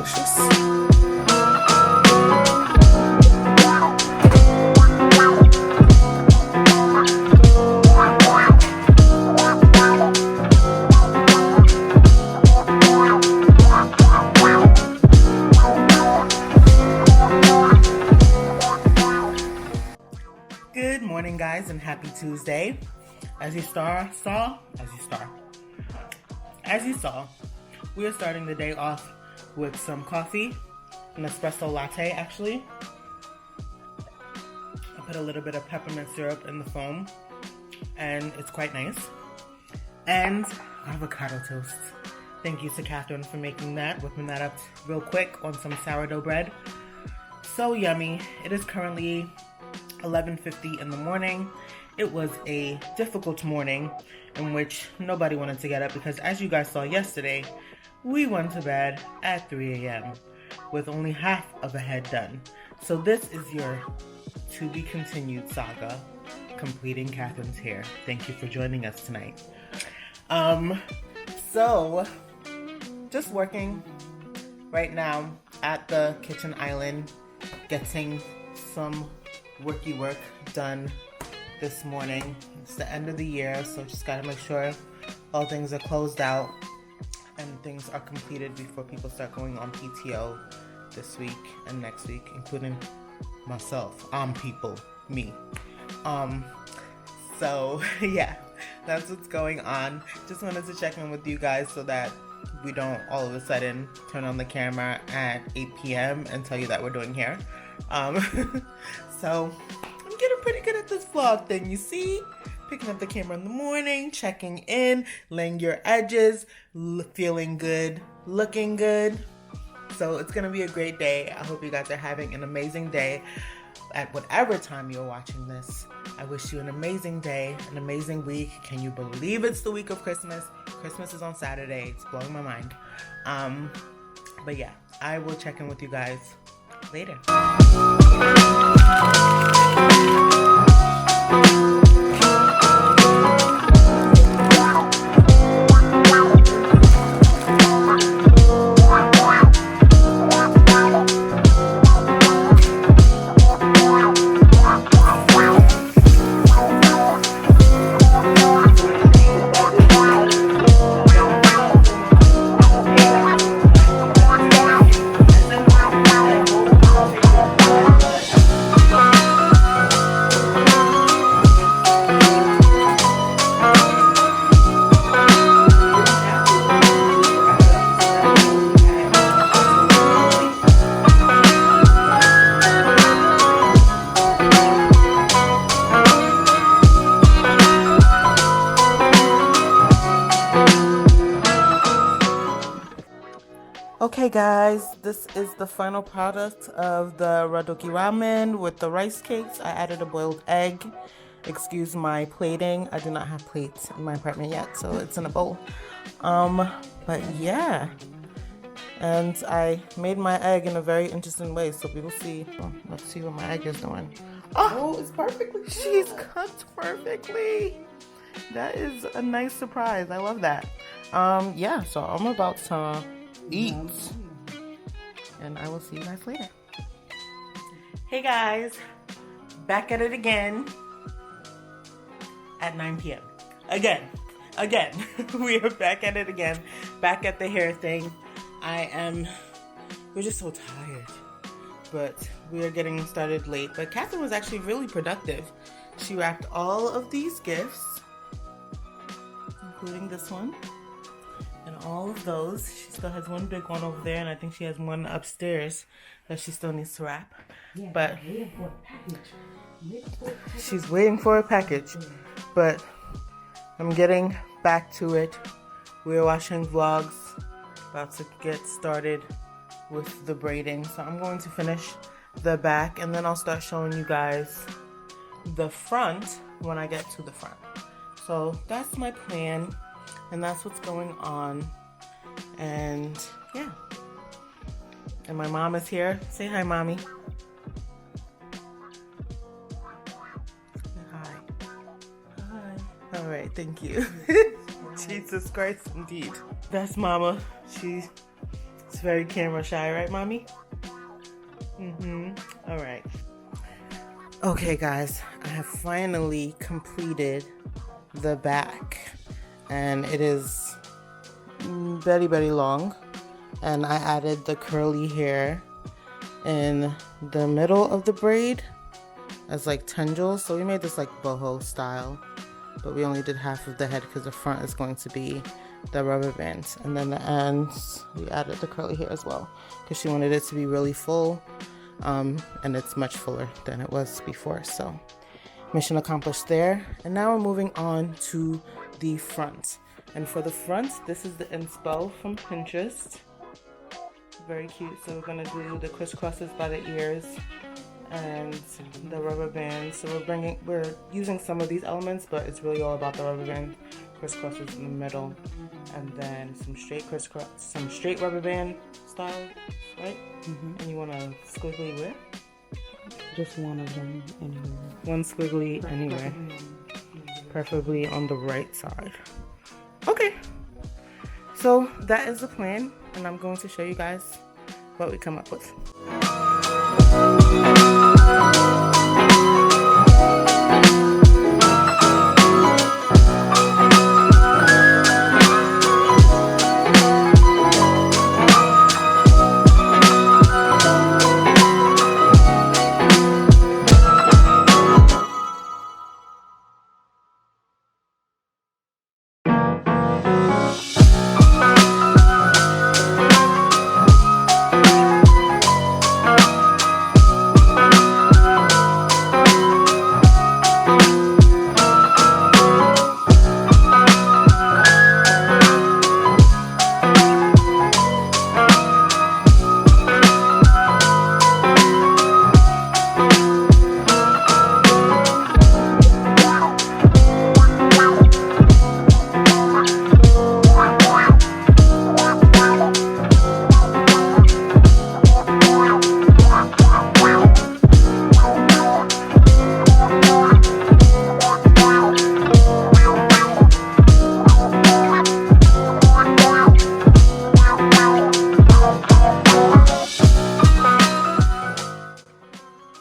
delicious. Good morning, guys, and happy Tuesday. As you saw, we are starting the day off with some coffee, an espresso latte actually. I put a little bit of peppermint syrup in the foam, and it's quite nice. And avocado toast. Thank you to Catherine for making that, whipping that up real quick on some sourdough bread. So yummy. It is currently 11:50 in the morning. It was a difficult morning in which nobody wanted to get up because, as you guys saw yesterday, we went to bed at 3 a.m. with only half of a head done. So this is your to be continued saga, completing Catherine's hair. Thank you for joining us tonight. So just working right now at the kitchen island, getting some worky work done this morning. It's the end of the year, so just gotta make sure all things are closed out and things are completed before people start going on PTO this week and next week, including myself. Me. So yeah, that's what's going on. Just wanted to check in with you guys so that we don't all of a sudden turn on the camera at 8 p.m. and tell you that we're doing hair. So I'm getting pretty good at this vlog thing, you see? Picking up the camera in the morning, checking in, laying your edges, feeling good, looking good. So it's gonna be a great day. I hope you guys are having an amazing day at whatever time you're watching this. I wish you an amazing day, an amazing week. Can you believe it's the week of Christmas? Christmas is on Saturday. It's blowing my mind. But yeah, I will check in with you guys later. Okay guys, this is the final product of the Rapokki ramen with the rice cakes. I added a boiled egg. Excuse my plating. I do not have plates in my apartment yet, so it's in a bowl. But yeah. And I made my egg in a very interesting way, so we will see. Oh, let's see what my egg is doing. Oh, it's perfectly. She's cooked perfectly. That is a nice surprise. I love that. Yeah, so I'm about to eat, and I will see you guys later. Hey guys, back at it again at 9 p.m. Again, we are back at it again, back at the hair thing. We're just so tired, but we are getting started late. But Catherine was actually really productive. She wrapped all of these gifts, including this one. And all of those. She still has one big one over there, and I think she has one upstairs that she still needs to wrap. Yeah, but she's waiting for a package. But I'm getting back to it. We're watching vlogs, about to get started with the braiding. So I'm going to finish the back, and then I'll start showing you guys the front when I get to the front. So that's my plan. And that's what's going on. And yeah. And my mom is here. Say hi, mommy. Say hi. Hi. All right, thank you. Jesus Christ, indeed. That's mama. She It's very camera shy, right, mommy? All right. Okay, guys, I have finally completed the back, and it is very long. And I added the curly hair in the middle of the braid as like tendrils. So we made this like boho style, but we only did half of the head because the front is going to be the rubber bands, and then the ends we added the curly hair as well because she wanted it to be really full, and it's much fuller than it was before. So mission accomplished there. And now we're moving on to the front. And for the front, this is the inspo from Pinterest. Very cute. So we're gonna do the crisscrosses by the ears and the rubber bands. So we're using some of these elements, but it's really all about the rubber band crisscrosses in the middle, and then some straight rubber band style, right? And you want a squiggly where? Just one of them anywhere. One squiggly anywhere, preferably on the right side. Okay, so that is the plan, and I'm going to show you guys what we come up with.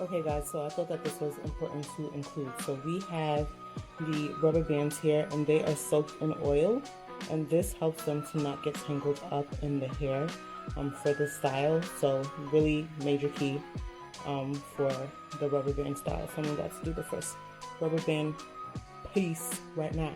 Okay guys, so I thought that this was important to include. So we have the rubber bands here, and they are soaked in oil, and this helps them to not get tangled up in the hair for the style. So really major key for the rubber band style. So I'm about to do the first rubber band piece right now.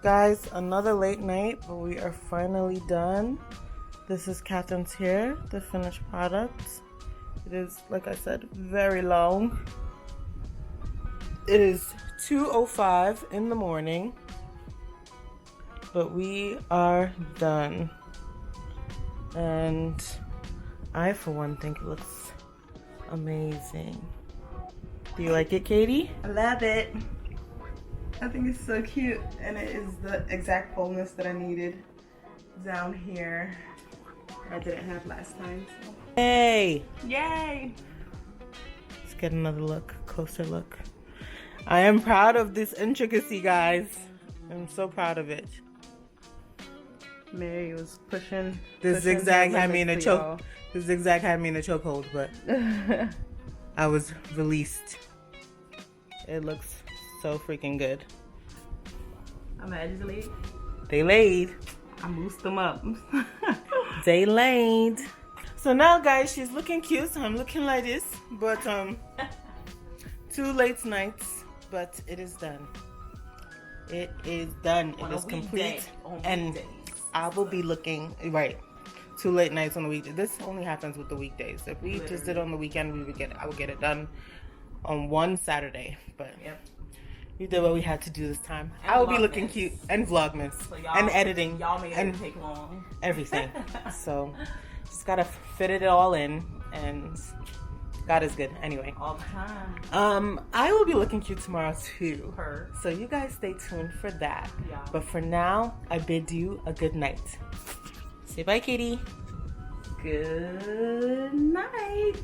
Guys, another late night, but we are finally done. This is Catherine's hair, the finished product. It is, like I said, very long. It is 2:05 in the morning, but we are done. And I, for one, think it looks amazing. Do you like it, Katie? I love it. I think it's so cute, and it is the exact fullness that I needed down here. I didn't have last time. So. Hey! Yay! Let's get another look, closer look. I am proud of this intricacy, guys. I'm so proud of it. Mary was pushing. The zigzag had me in a choke. The zigzag had me in a chokehold, but I was released. It looks so freaking good. I'm edges laid. They laid. I boosted them up. They laid. So now, guys, she's looking cute. So I'm looking like this, but 2 late nights, but it is done. It is done. It is complete, and I will be looking right. 2 late nights on the weekday. This only happens with the weekdays. If we just did it on the weekend, I would get it done on one Saturday. But we did what we had to do this time. I will be looking cute and Vlogmas so and editing. Y'all made it take long. Everything. So just gotta fit it all in, and God is good. Anyway. All the time. I will be looking cute tomorrow too. Her. So you guys stay tuned for that. Yeah. But for now, I bid you a good night. Say bye, Katie. Good night.